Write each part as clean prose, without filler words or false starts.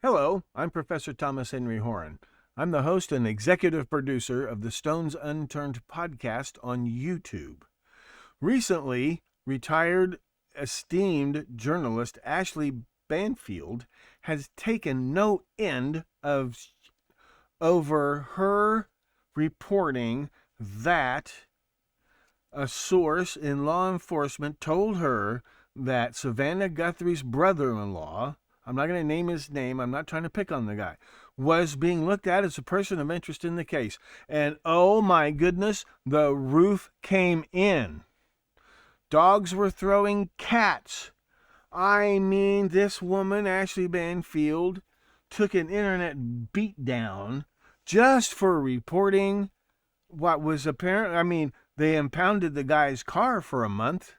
Hello, I'm Professor Thomas Henry Horan. I'm the host and executive producer of the Stones Unturned podcast on YouTube. Recently, retired esteemed journalist Ashley Banfield has taken no end of over her reporting that a source in law enforcement told her that Savannah Guthrie's brother-in-law, I'm not going to name his name, I'm not trying to pick on the guy, was being looked at as a person of interest in the case. And oh my goodness, the roof came in. Dogs were throwing cats. I mean, this woman, Ashley Banfield, took an internet beatdown just for reporting what was apparent. I mean, they impounded the guy's car for a month.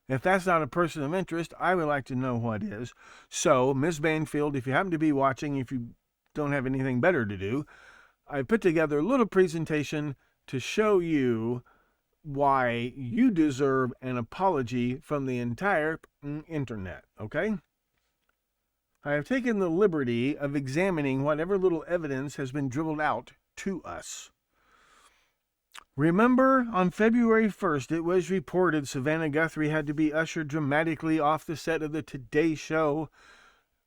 If that's not a person of interest, I would like to know what is. So, Ms. Banfield, if you happen to be watching, if you don't have anything better to do, I put together a little presentation to show you why you deserve an apology from the entire internet, okay? I have taken the liberty of examining whatever little evidence has been dribbled out to us. Remember, on February 1st, it was reported Savannah Guthrie had to be ushered dramatically off the set of the Today Show.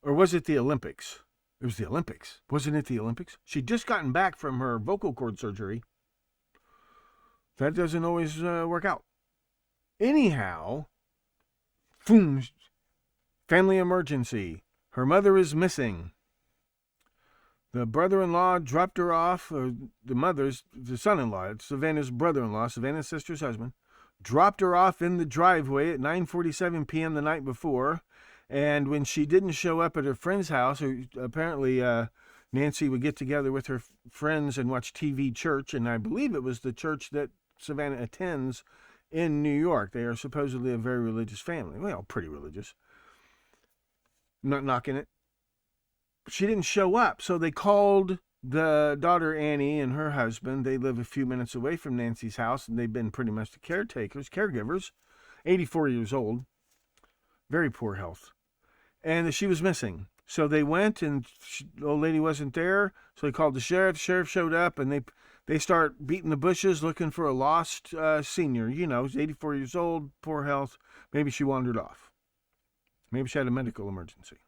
Or was it the Olympics? It was the Olympics. Wasn't it the Olympics? She'd just gotten back from her vocal cord surgery. That doesn't always work out. Anyhow, boom, family emergency. Her mother is missing. The brother-in-law dropped her off, or the son-in-law, it's Savannah's brother-in-law, Savannah's sister's husband, dropped her off in the driveway at 9:47 p.m. the night before. And when she didn't show up at her friend's house, apparently Nancy would get together with her friends and watch TV church, and I believe it was the church that Savannah attends in New York. They are supposedly a very religious family. Well, pretty religious. I'm not knocking it. She didn't show up, so they called the daughter Annie and her husband. They live a few minutes away from Nancy's house, and they've been pretty much the caregivers, 84 years old, very poor health, and she was missing. So they went, and the old lady wasn't there, so they called the sheriff. The sheriff showed up, and they start beating the bushes looking for a lost senior. You know, she's 84 years old, poor health. Maybe she wandered off. Maybe she had a medical emergency.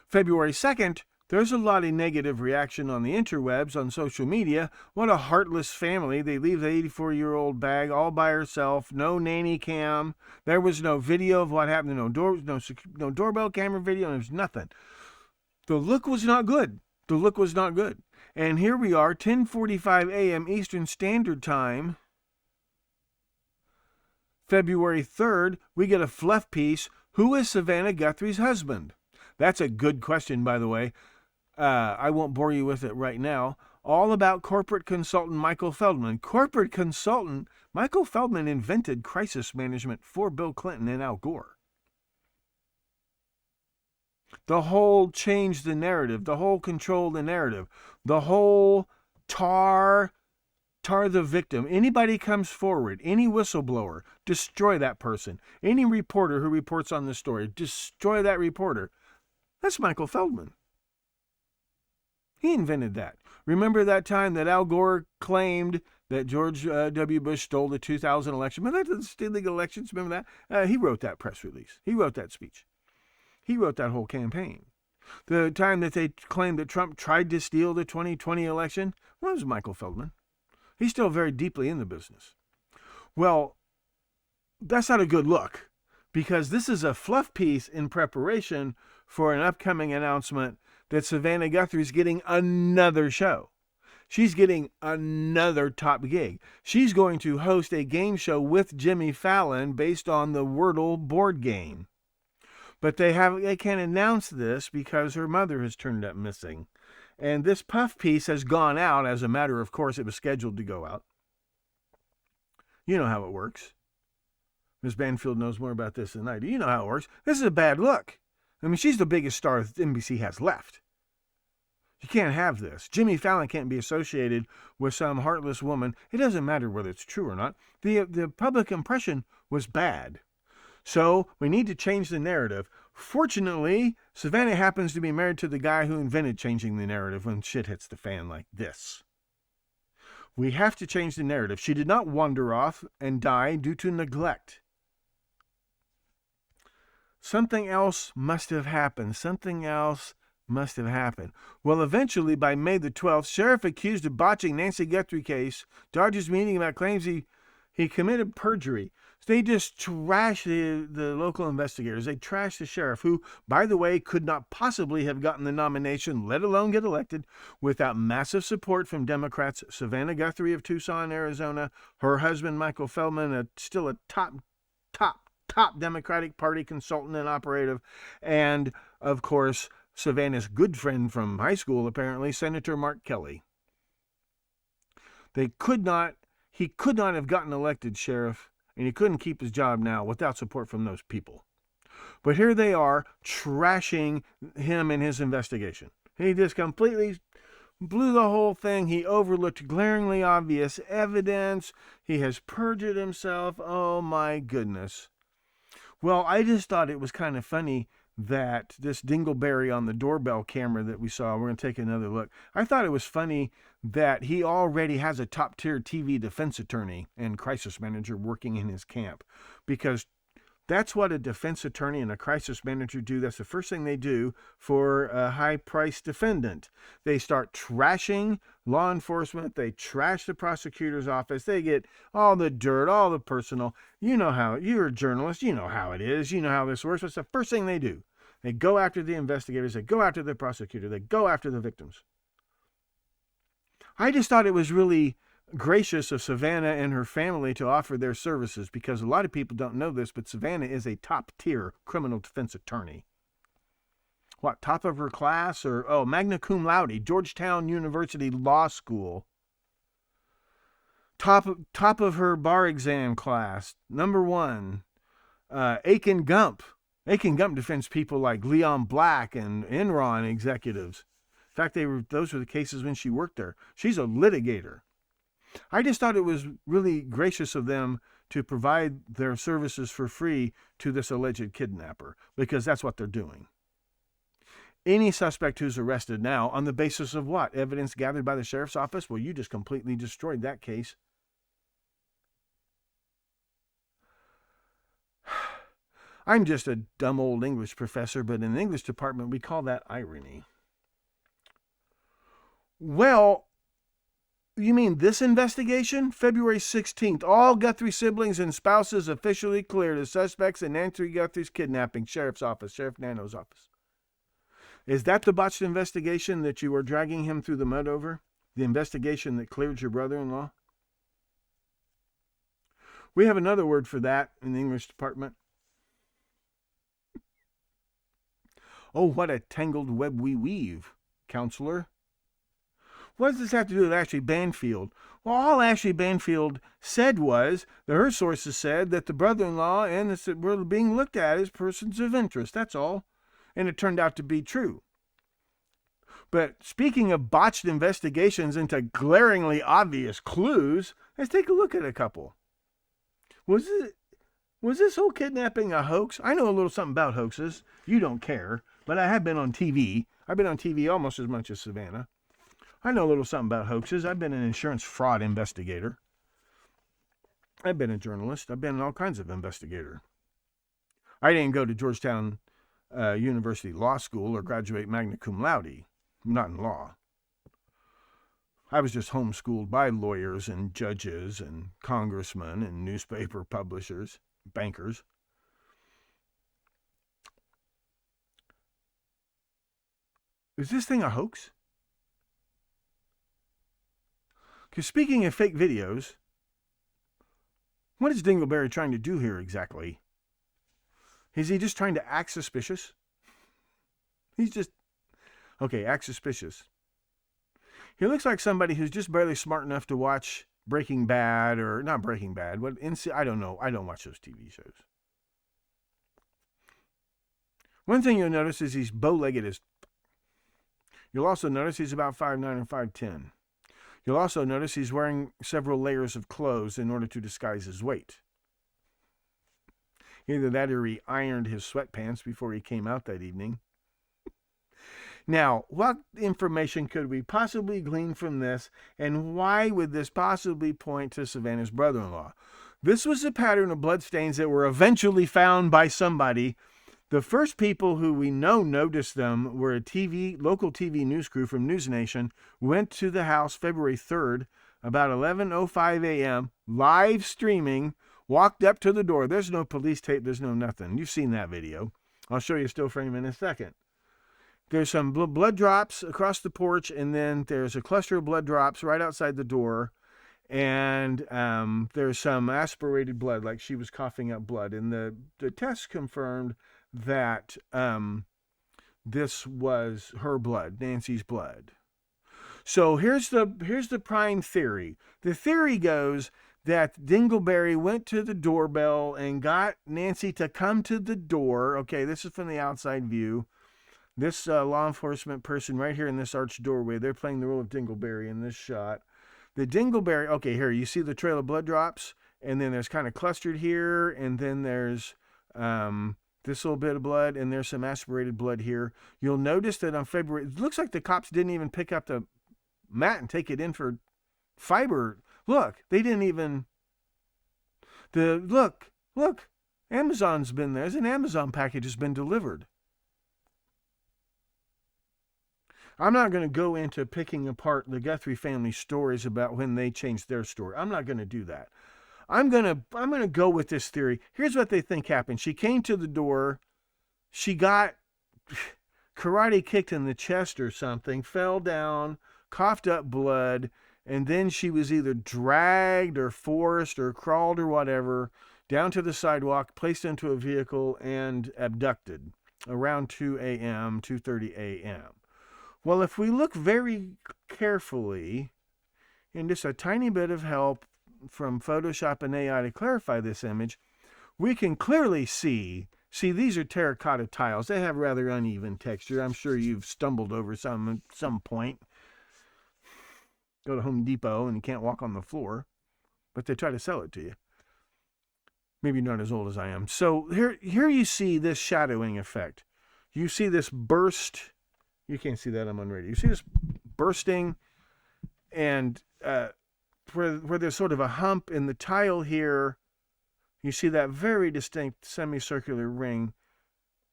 February 2nd, there's a lot of negative reaction on the interwebs, on social media. What a heartless family. They leave the 84-year-old bag all by herself, no nanny cam. There was no video of what happened, no doorbell camera video, there's nothing. The look was not good. And here we are, 10:45 a.m. Eastern Standard Time, February 3rd, we get a fluff piece. Who is Savannah Guthrie's husband? That's a good question, by the way. I won't bore you with it right now. All about corporate consultant Michael Feldman. Corporate consultant Michael Feldman invented crisis management for Bill Clinton and Al Gore. The whole change the narrative, the whole control the narrative, the whole tar the victim. Anybody comes forward, any whistleblower, destroy that person. Any reporter who reports on the story, destroy that reporter. That's Michael Feldman. He invented that. Remember that time that Al Gore claimed that George W. Bush stole the 2000 election? Remember that, the stealing elections? Remember that? He wrote that press release. He wrote that speech. He wrote that whole campaign. The time that they claimed that Trump tried to steal the 2020 election, well, it was Michael Feldman. He's still very deeply in the business. Well, that's not a good look, because this is a fluff piece in preparation for an upcoming announcement that Savannah Guthrie's getting another show. She's getting another top gig. She's going to host a game show with Jimmy Fallon based on the Wordle board game. But they can't announce this because her mother has turned up missing. And this puff piece has gone out as a matter of course. It was scheduled to go out. You know how it works. Ms. Banfield knows more about this than I do. You know how it works. This is a bad look. I mean, she's the biggest star NBC has left. You can't have this. Jimmy Fallon can't be associated with some heartless woman. It doesn't matter whether it's true or not. The public impression was bad. So we need to change the narrative. Fortunately, Savannah happens to be married to the guy who invented changing the narrative when shit hits the fan like this. We have to change the narrative. She did not wander off and die due to neglect. Something else must have happened. Well, eventually, by May the 12th, sheriff accused of botching Nancy Guthrie case dodges meeting about claims he committed perjury. So they just trashed the local investigators. They trashed the sheriff, who, by the way, could not possibly have gotten the nomination, let alone get elected, without massive support from Democrats. Savannah Guthrie of Tucson, Arizona, her husband, Michael Feldman, still a top Democratic Party consultant and operative, and, of course, Savannah's good friend from high school, apparently, Senator Mark Kelly. He could not have gotten elected sheriff, and he couldn't keep his job now without support from those people. But here they are trashing him in his investigation. He just completely blew the whole thing. He overlooked glaringly obvious evidence. He has perjured himself. Oh my goodness. Well, I just thought it was kind of funny that this dingleberry on the doorbell camera that we saw, we're going to take another look. I thought it was funny that he already has a top-tier TV defense attorney and crisis manager working in his camp, because that's what a defense attorney and a crisis manager do. That's the first thing they do for a high-priced defendant. They start trashing law enforcement. They trash the prosecutor's office. They get all the dirt, all the personal. You know how, you're a journalist. You know how it is. You know how this works. What's the first thing they do? They go after the investigators. They go after the prosecutor. They go after the victims. I just thought it was really gracious of Savannah and her family to offer their services, because a lot of people don't know this, but Savannah is a top-tier criminal defense attorney. What, top of her class? Or, magna cum laude, Georgetown University Law School. Top of her bar exam class, number 1. Aiken Gump. Aiken Gump defends people like Leon Black and Enron executives. In fact, those were the cases when she worked there. She's a litigator. I just thought it was really gracious of them to provide their services for free to this alleged kidnapper, because that's what they're doing. Any suspect who's arrested now on the basis of what? Evidence gathered by the sheriff's office? Well, you just completely destroyed that case. I'm just a dumb old English professor, but in the English department, we call that irony. Well, you mean this investigation? February 16th, all Guthrie siblings and spouses officially cleared as suspects in Nancy Guthrie's kidnapping. Sheriff's office, Sheriff Nano's office. Is that the botched investigation that you were dragging him through the mud over? The investigation that cleared your brother-in-law? We have another word for that in the English department. Oh, what a tangled web we weave, counselor. What does this have to do with Ashley Banfield? Well, all Ashley Banfield said was that her sources said that the brother-in-law and this were being looked at as persons of interest. That's all. And it turned out to be true. But speaking of botched investigations into glaringly obvious clues, let's take a look at a couple. Was this whole kidnapping a hoax? I know a little something about hoaxes. You don't care. But I have been on TV. I've been on TV almost as much as Savannah. I know a little something about hoaxes. I've been an insurance fraud investigator. I've been a journalist. I've been all kinds of investigator. I didn't go to Georgetown University Law School or graduate magna cum laude, not in law. I was just homeschooled by lawyers and judges and congressmen and newspaper publishers, bankers. Is this thing a hoax? Because speaking of fake videos, what is Dingleberry trying to do here exactly? Is he just trying to act suspicious? Act suspicious. He looks like somebody who's just barely smart enough to watch Breaking Bad, or not Breaking Bad. I don't know. I don't watch those TV shows. One thing you'll notice is he's bow-legged as... You'll also notice he's about 5'9" or 5'10". You'll also notice he's wearing several layers of clothes in order to disguise his weight. Either that or he ironed his sweatpants before he came out that evening. Now, what information could we possibly glean from this, and why would this possibly point to Savannah's brother-in-law? This was a pattern of bloodstains that were eventually found by somebody. The first people who we know noticed them were a local TV news crew from News Nation, went to the house February 3rd, about 11:05 a.m., live streaming, walked up to the door. There's no police tape, there's no nothing. You've seen that video. I'll show you a still frame in a second. There's some blood drops across the porch, and then there's a cluster of blood drops right outside the door. And there's some aspirated blood, like she was coughing up blood. And the test confirmed that this was her blood, Nancy's blood. So here's the prime theory. The theory goes that Dingleberry went to the doorbell and got Nancy to come to the door. Okay, this is from the outside view. This law enforcement person right here in this arched doorway, they're playing the role of Dingleberry in this shot. The Dingleberry, okay, here, you see the trail of blood drops, and then there's kind of clustered here, and then there's this little bit of blood, and there's some aspirated blood here. You'll notice that on February, it looks like the cops didn't even pick up the mat and take it in for fiber. Look, they didn't even, look, Amazon's been there. There's an Amazon package has been delivered. I'm not going to go into picking apart the Guthrie family stories about when they changed their story. I'm not going to do that. I'm going to go with this theory. Here's what they think happened. She came to the door. She got karate kicked in the chest or something, fell down, coughed up blood, and then she was either dragged or forced or crawled or whatever down to the sidewalk, placed into a vehicle, and abducted around 2 a.m., 2:30 a.m. Well, if we look very carefully, and just a tiny bit of help from Photoshop and AI to clarify this image, we can clearly see these are terracotta tiles. They have rather uneven texture. I'm sure you've stumbled over some at some point. Go to Home Depot and you can't walk on the floor, but they try to sell it to you. Maybe not as old as I am. So here you see this shadowing effect. You see this burst. You can't see that, I'm on radio. You see this bursting, and where there's sort of a hump in the tile here, you see that very distinct semicircular ring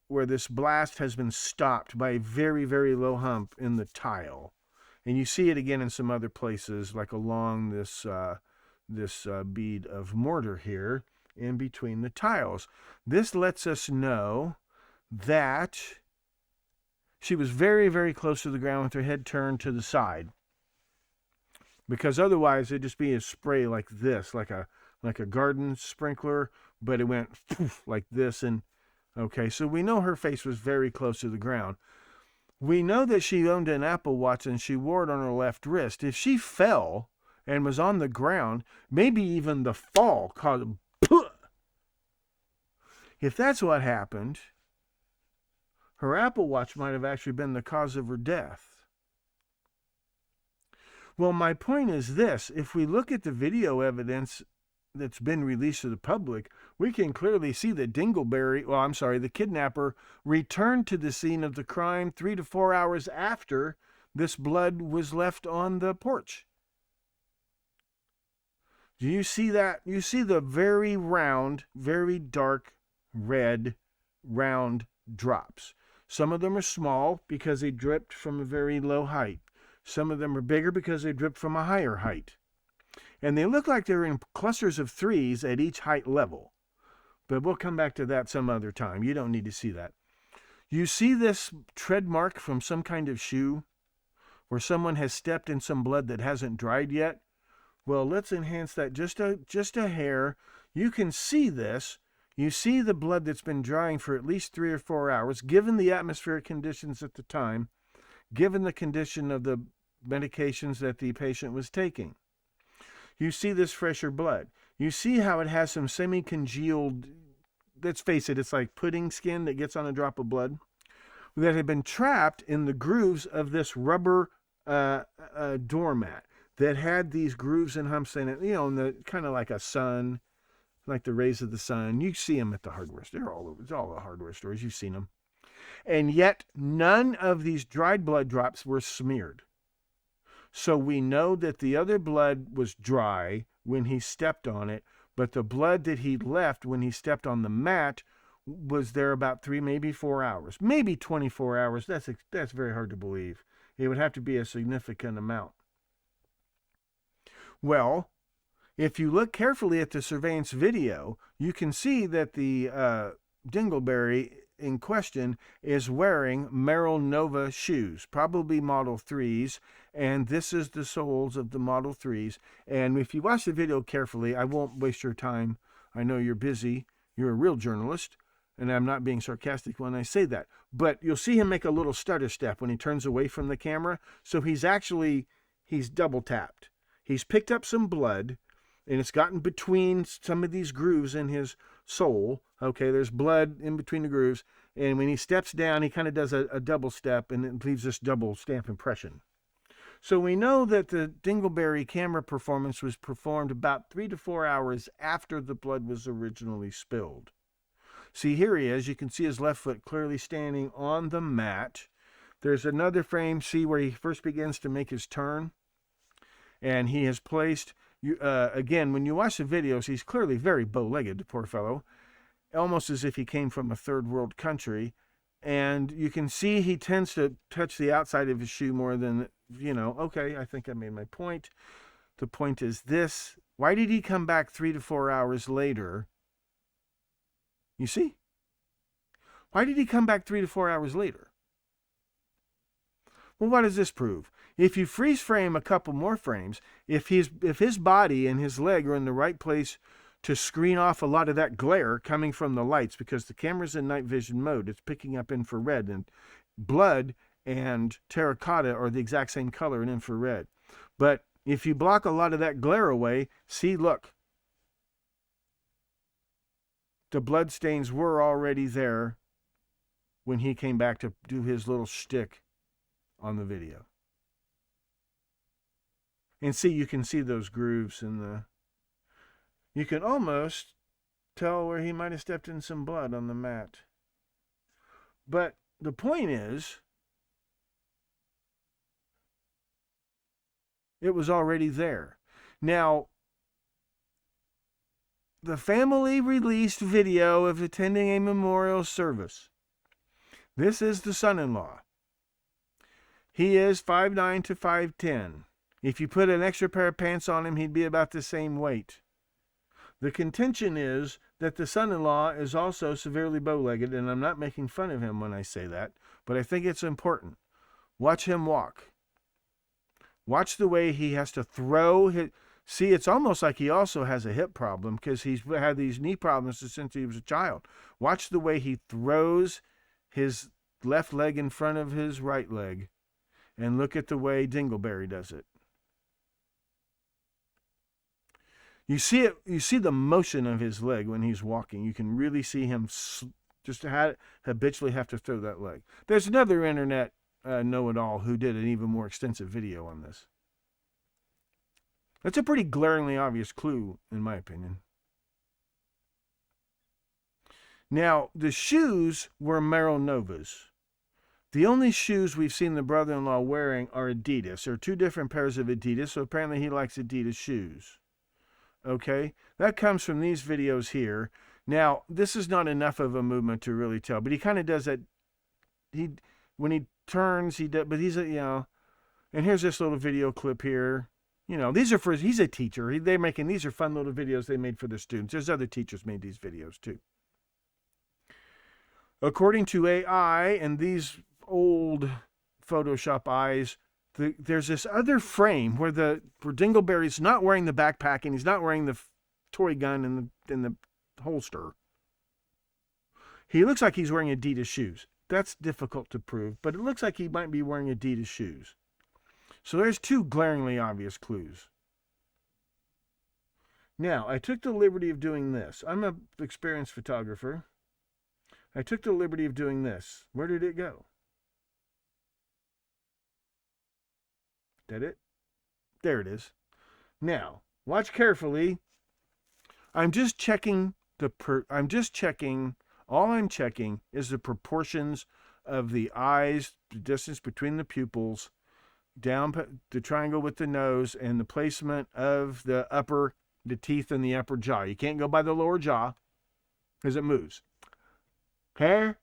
where this blast has been stopped by a very, very low hump in the tile. And you see it again in some other places, like along this bead of mortar here in between the tiles. This lets us know that she was very, very close to the ground with her head turned to the side. Because otherwise it'd just be a spray like this, like a garden sprinkler, but it went like this. And okay, so we know her face was very close to the ground. We know that she owned an Apple Watch and she wore it on her left wrist. If she fell and was on the ground, maybe even the fall caused a if that's what happened, her Apple Watch might have actually been the cause of her death. Well, my point is this. If we look at the video evidence that's been released to the public, we can clearly see that the kidnapper returned to the scene of the crime 3 to 4 hours after this blood was left on the porch. Do you see that? You see the very round, very dark, red, round drops. Some of them are small because they dripped from a very low height. Some of them are bigger because they dripped from a higher height. And they look like they're in clusters of 3s at each height level. But we'll come back to that some other time. You don't need to see that. You see this tread mark from some kind of shoe where someone has stepped in some blood that hasn't dried yet? Well, let's enhance that just a hair. You can see this. You see the blood that's been drying for at least 3 or 4 hours, given the atmospheric conditions at the time, given the condition of the medications that the patient was taking. You see this fresher blood. You see how it has some semi-congealed, let's face it, it's like pudding skin that gets on a drop of blood, that had been trapped in the grooves of this rubber doormat that had these grooves and humps in it, in the kind of like a sun, like the rays of the sun. You see them at the hardware store. It's all the hardware stores. You've seen them. And yet none of these dried blood drops were smeared. So we know that the other blood was dry when he stepped on it, but the blood that he left when he stepped on the mat was there about 3, maybe 4 hours, maybe 24 hours. That's very hard to believe. It would have to be a significant amount. Well, if you look carefully at the surveillance video, you can see that the dingleberry in question is wearing Merrill Nova shoes, probably Model 3s, and this is the soles of the Model 3s. And if you watch the video carefully, I won't waste your time. I know you're busy. You're a real journalist, and I'm not being sarcastic when I say that. But you'll see him make a little stutter step when he turns away from the camera. So he's double tapped. He's picked up some blood, and it's gotten between some of these grooves in his sole. Okay, there's blood in between the grooves. And when he steps down, he kind of does a double step, and it leaves this double stamp impression. So we know that the dingleberry camera performance was performed about 3 to 4 hours after the blood was originally spilled. See, here he is. You can see his left foot clearly standing on the mat. There's another frame, see, where he first begins to make his turn. And he has placed, again, when you watch the videos, he's clearly very bow-legged, the poor fellow, almost as if he came from a third world country. And you can see he tends to touch the outside of his shoe more than, okay, I think I made my point. The point is this: why did he come back 3 to 4 hours later? You see? Why did he come back 3 to 4 hours later? Well, what does this prove? If you freeze frame a couple more frames, if his body and his leg are in the right place to screen off a lot of that glare coming from the lights, because the camera's in night vision mode, it's picking up infrared, and blood and terracotta are the exact same color in infrared. But if you block a lot of that glare away, see, look, the blood stains were already there when he came back to do his little shtick on the video. And see, you can see those grooves in the... You can almost tell where he might have stepped in some blood on the mat. But the point is, it was already there. Now, the family released video of attending a memorial service. This is the son-in-law. He is 5'9" to 5'10". If you put an extra pair of pants on him, he'd be about the same weight. The contention is that the son-in-law is also severely bow-legged, and I'm not making fun of him when I say that, but I think it's important. Watch him walk. Watch the way he has to throw his... See, it's almost like he also has a hip problem, because he's had these knee problems since he was a child. Watch the way he throws his left leg in front of his right leg, and look at the way Dingleberry does it. You see it. You see the motion of his leg when he's walking. You can really see him just habitually have to throw that leg. There's another internet know-it-all who did an even more extensive video on this. That's a pretty glaringly obvious clue, in my opinion. Now, the shoes were Merrill Novas. The only shoes we've seen the brother-in-law wearing are Adidas. There are 2 different pairs of Adidas, so apparently he likes Adidas shoes. Okay? That comes from these videos here. Now, this is not enough of a movement to really tell, but he kind of does that. When he turns, he does, but he's a, and here's this little video clip here. These are he's a teacher. These are fun little videos they made for their students. There's other teachers made these videos too. According to AI and these old Photoshop eyes, there's this other frame where Dingleberry's not wearing the backpack and he's not wearing the toy gun in the holster. He looks like he's wearing Adidas shoes. That's difficult to prove, but it looks like he might be wearing Adidas shoes. So there's 2 glaringly obvious clues. Now, I took the liberty of doing this. I'm an experienced photographer. I took the liberty of doing this. Where did it go? That it? There it is. Now, watch carefully. All I'm checking is the proportions of the eyes, the distance between the pupils, down the triangle with the nose, and the placement of the teeth in the upper jaw. You can't go by the lower jaw because it moves. Hair,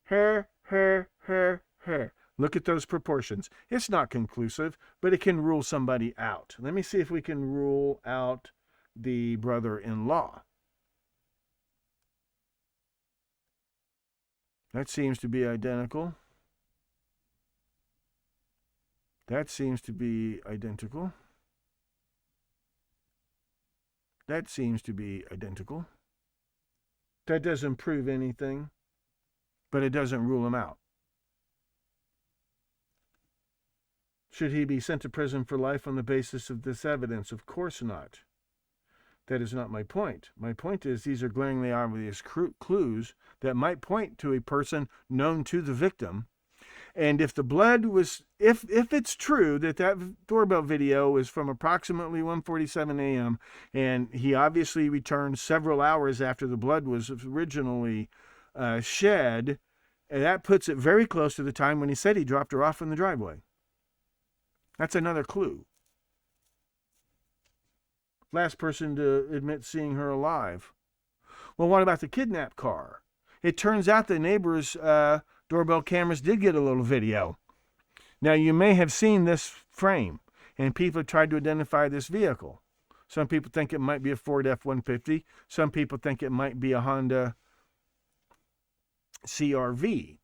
hair, hair, hair, hair. Look at those proportions. It's not conclusive, but it can rule somebody out. Let me see if we can rule out the brother-in-law. That seems to be identical. That seems to be identical. That seems to be identical. That doesn't prove anything, but it doesn't rule him out. Should he be sent to prison for life on the basis of this evidence? Of course not. That is not my point. My point is these are glaringly obvious clues that might point to a person known to the victim. And if the blood was, if it's true that doorbell video is from approximately 1:47 a.m. and he obviously returned several hours after the blood was originally shed, that puts it very close to the time when he said he dropped her off in the driveway. That's another clue. Last person to admit seeing her alive. Well, what about the kidnap car? It turns out the neighbor's doorbell cameras did get a little video. Now, you may have seen this frame, and people have tried to identify this vehicle. Some people think it might be a Ford F-150. Some people think it might be a Honda CR-V.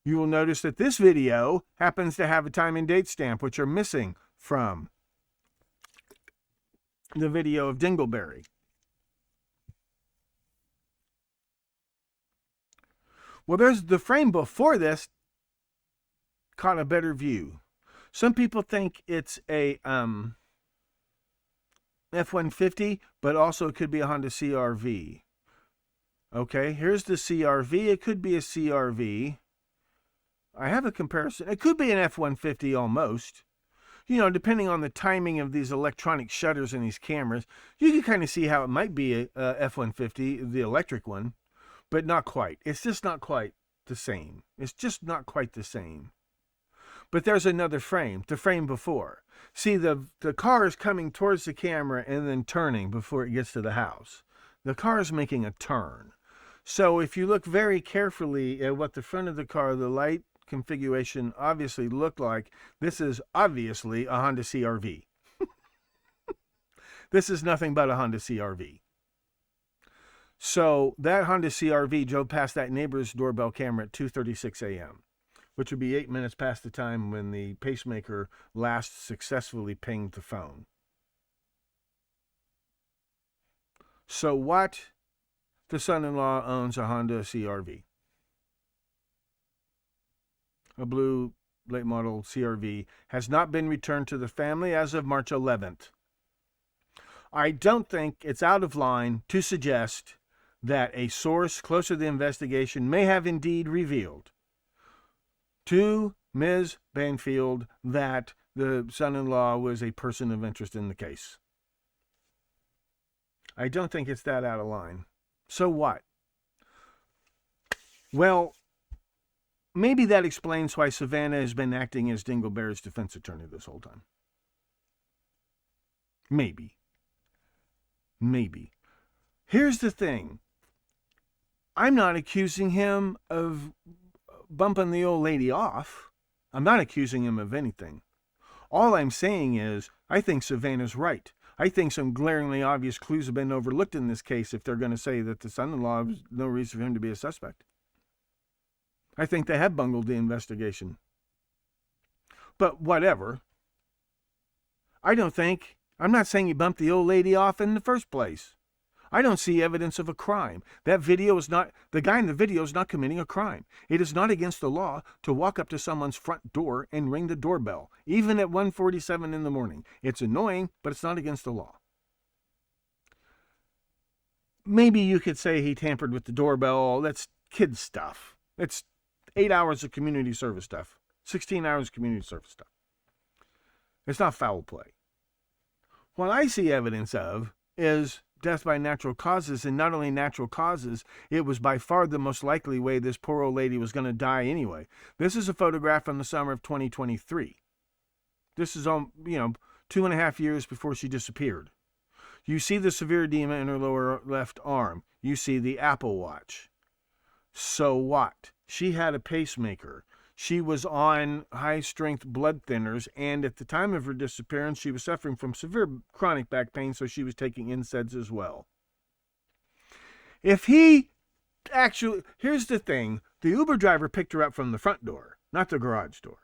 You will notice that this video happens to have a time and date stamp, which are missing from the video of Dingleberry. Well, there's the frame before this caught a better view. Some people think it's a F-150, but also it could be a Honda CR-V. Okay, here's the CR-V. It could be a CR-V. I have a comparison. It could be an F-150 almost. You know, depending on the timing of these electronic shutters in these cameras, you can kind of see how it might be a F-150, the electric one, but not quite. It's just not quite the same. It's just not quite the same. But there's another frame, the frame before. See, the car is coming towards the camera and then turning before it gets to the house. The car is making a turn. So if you look very carefully at what the front of the car, the light configuration obviously looked like, this is obviously a Honda CR-V. This is nothing but a Honda CR-V. So that Honda CR-V drove past that neighbor's doorbell camera at 2:36 a.m., which would be 8 minutes past the time when the pacemaker last successfully pinged the phone. So what? The son-in-law owns a Honda CR-V. A blue late model CR-V has not been returned to the family as of March 11th. I don't think it's out of line to suggest that a source close to the investigation may have indeed revealed to Ms. Banfield that the son-in-law was a person of interest in the case. I don't think it's that out of line. So what? Well, maybe that explains why Savannah has been acting as Dingleberry's defense attorney this whole time. Maybe. Here's the thing. I'm not accusing him of bumping the old lady off. I'm not accusing him of anything. All I'm saying is, I think Savannah's right. I think some glaringly obvious clues have been overlooked in this case if they're going to say that the son-in-law has no reason for him to be a suspect. I think they have bungled the investigation. But whatever. I'm not saying he bumped the old lady off in the first place. I don't see evidence of a crime. The guy in the video is not committing a crime. It is not against the law to walk up to someone's front door and ring the doorbell, even at 1:47 in the morning. It's annoying, but it's not against the law. Maybe you could say he tampered with the doorbell. That's kid stuff. It's 8 hours of community service stuff, 16 hours of community service stuff. It's not foul play. What I see evidence of is death by natural causes, and not only natural causes, it was by far the most likely way this poor old lady was going to die anyway. This is a photograph from the summer of 2023. This is, 2.5 years before she disappeared. You see the severe edema in her lower left arm. You see the Apple Watch. So what? She had a pacemaker. She was on high-strength blood thinners, and at the time of her disappearance, she was suffering from severe chronic back pain, so she was taking NSAIDs as well. If he actually... Here's the thing. The Uber driver picked her up from the front door, not the garage door.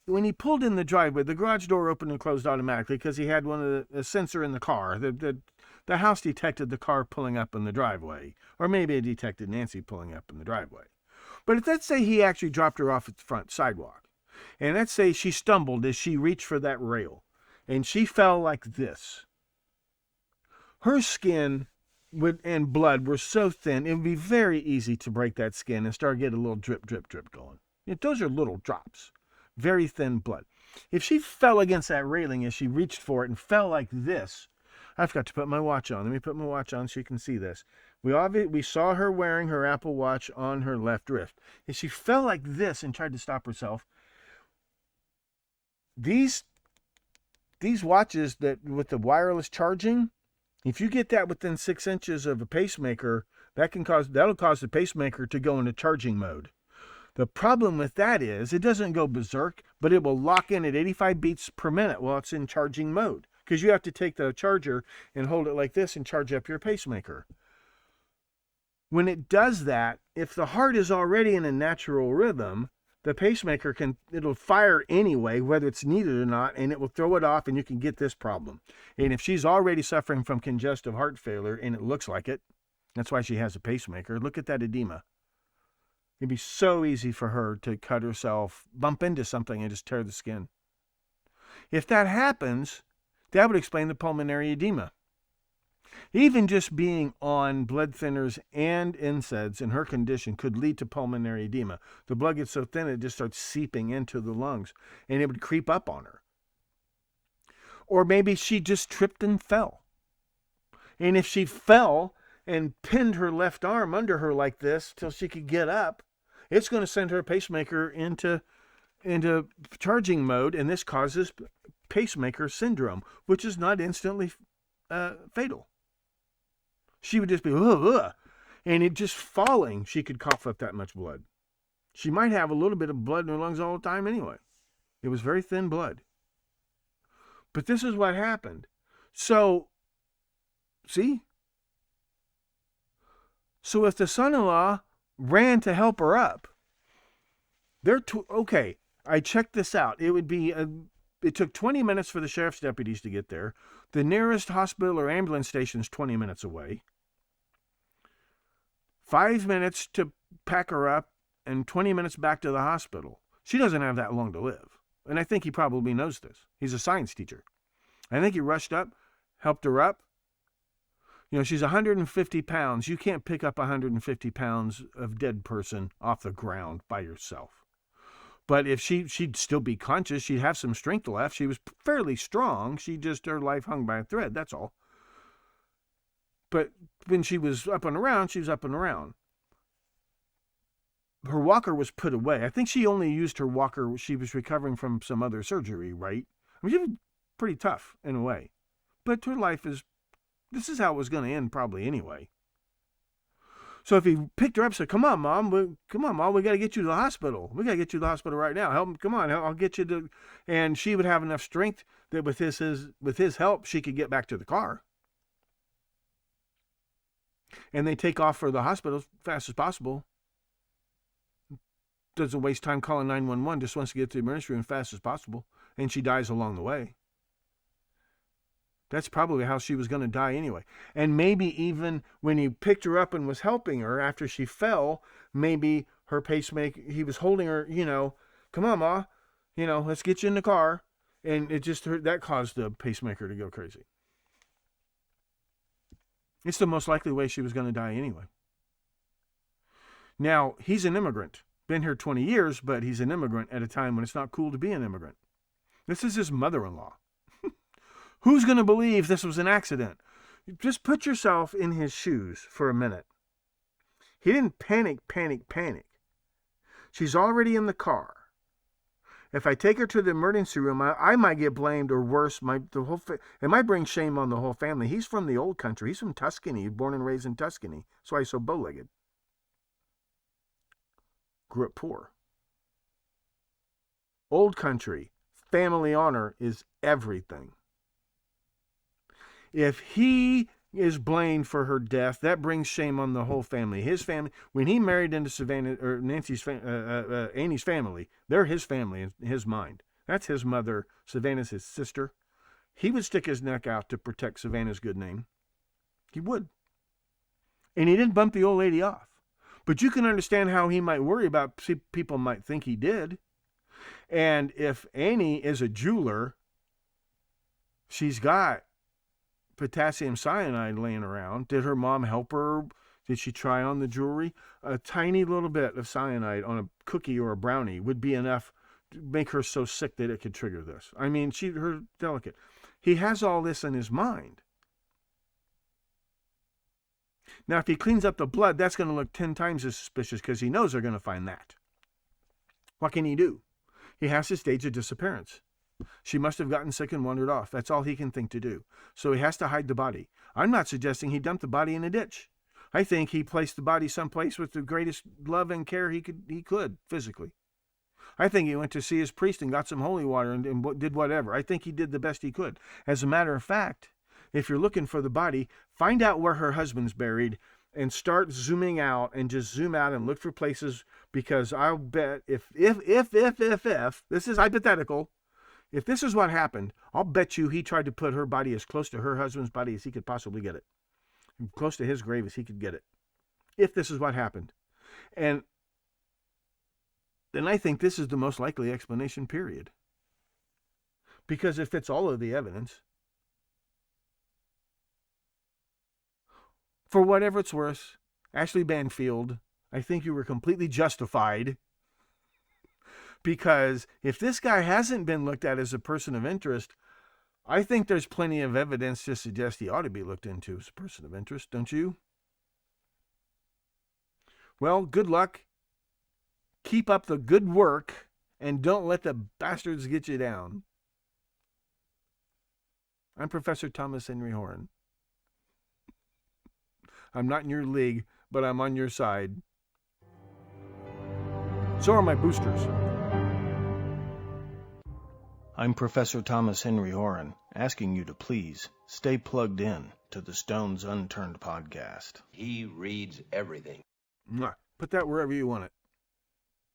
When he pulled in the driveway, the garage door opened and closed automatically because he had one of the sensor in the car. The house detected the car pulling up in the driveway, or maybe it detected Nancy pulling up in the driveway. But let's say he actually dropped her off at the front sidewalk, and let's say she stumbled as she reached for that rail, and she fell like this. Her skin and blood were so thin, it would be very easy to break that skin and start getting a little drip, drip, drip going. Those are little drops. Very thin blood. If she fell against that railing as she reached for it and fell like this, I forgot to put my watch on. Let me put my watch on so you can see this. We saw her wearing her Apple Watch on her left wrist. If she fell like this and tried to stop herself, these watches that with the wireless charging, if you get that within 6 inches of a pacemaker, that'll cause the pacemaker to go into charging mode. The problem with that is it doesn't go berserk, but it will lock in at 85 beats per minute while it's in charging mode, because you have to take the charger and hold it like this and charge up your pacemaker. When it does that, if the heart is already in a natural rhythm, the pacemaker it'll fire anyway, whether it's needed or not, and it will throw it off and you can get this problem. And if she's already suffering from congestive heart failure, and it looks like it, that's why she has a pacemaker, look at that edema. It'd be so easy for her to cut herself, bump into something, and just tear the skin. If that happens, that would explain the pulmonary edema. Even just being on blood thinners and NSAIDs in her condition could lead to pulmonary edema. The blood gets so thin it just starts seeping into the lungs, and it would creep up on her. Or maybe she just tripped and fell. And if she fell and pinned her left arm under her like this till she could get up, it's going to send her pacemaker into charging mode, and this causes pacemaker syndrome, which is not instantly fatal. She would just be, ugh, and it just falling, she could cough up that much blood. She might have a little bit of blood in her lungs all the time anyway. It was very thin blood. But this is what happened. So, see? So if the son-in-law ran to help her up, okay, I checked this out. It took 20 minutes for the sheriff's deputies to get there. The nearest hospital or ambulance station is 20 minutes away. 5 minutes to pack her up and 20 minutes back to the hospital. She doesn't have that long to live. And I think he probably knows this. He's a science teacher. I think he rushed up, helped her up. She's 150 pounds. You can't pick up 150 pounds of dead person off the ground by yourself. But if she'd still be conscious, she'd have some strength left. She was fairly strong. Her life hung by a thread, that's all. But when she was up and around, she was up and around. Her walker was put away. I think she only used her walker. She was recovering from some other surgery, right? She was pretty tough in a way. But her life this is how it was going to end probably anyway. So if he picked her up and said, come on, Mom, we got to get you to the hospital. We got to get you to the hospital right now. Help, come on, I'll get you to... And she would have enough strength that with his help, she could get back to the car. And they take off for the hospital as fast as possible. Doesn't waste time calling 911, just wants to get to the emergency room as fast as possible. And she dies along the way. That's probably how she was going to die anyway. And maybe even when he picked her up and was helping her after she fell, maybe her pacemaker, he was holding her, come on, Ma, let's get you in the car. And that caused the pacemaker to go crazy. It's the most likely way she was going to die anyway. Now, he's an immigrant. Been here 20 years, but he's an immigrant at a time when it's not cool to be an immigrant. This is his mother-in-law. Who's going to believe this was an accident? Just put yourself in his shoes for a minute. He didn't panic. She's already in the car. If I take her to the emergency room, I might get blamed, or worse, it might bring shame on the whole family. He's from the old country. He's from Tuscany, born and raised in Tuscany. That's why he's so bow-legged. Grew up poor. Old country, family honor is everything. If he is blamed for her death, that brings shame on the whole family. His family, when he married into Savannah or Annie's family, they're his family in his mind. That's his mother. Savannah's his sister. He would stick his neck out to protect Savannah's good name. He would. And he didn't bump the old lady off. But you can understand how he might worry about, people might think he did. And if Annie is a jeweler, she's got potassium cyanide laying around. Did her mom help her? Did she try on the jewelry? A tiny little bit of cyanide on a cookie or a brownie would be enough to make her so sick that it could trigger this. I mean, her delicate. He has all this in his mind. Now, if he cleans up the blood, that's going to look 10 times as suspicious because he knows they're going to find that. What can he do? He has to stage a disappearance. She must have gotten sick and wandered off. That's all he can think to do. So he has to hide the body. I'm not suggesting he dumped the body in a ditch. I think he placed the body someplace with the greatest love and care he could physically. I think he went to see his priest and got some holy water and did whatever. I think he did the best he could. As a matter of fact, if you're looking for the body, find out where her husband's buried and start zooming out and just zoom out and look for places, because I'll bet if this is hypothetical, if this is what happened, I'll bet you he tried to put her body as close to her husband's body as he could possibly get it. Close to his grave as he could get it. If this is what happened. And then I think this is the most likely explanation, period. Because it fits all of the evidence. For whatever it's worth, Ashley Banfield, I think you were completely justified. Because if this guy hasn't been looked at as a person of interest, I think there's plenty of evidence to suggest he ought to be looked into as a person of interest, don't you? Well, good luck. Keep up the good work, and don't let the bastards get you down. I'm Professor Thomas Henry Horn. I'm not in your league, but I'm on your side. So are my boosters. I'm Professor Thomas Henry Horan, asking you to please stay plugged in to the Stones Unturned podcast. He reads everything. Put that wherever you want it.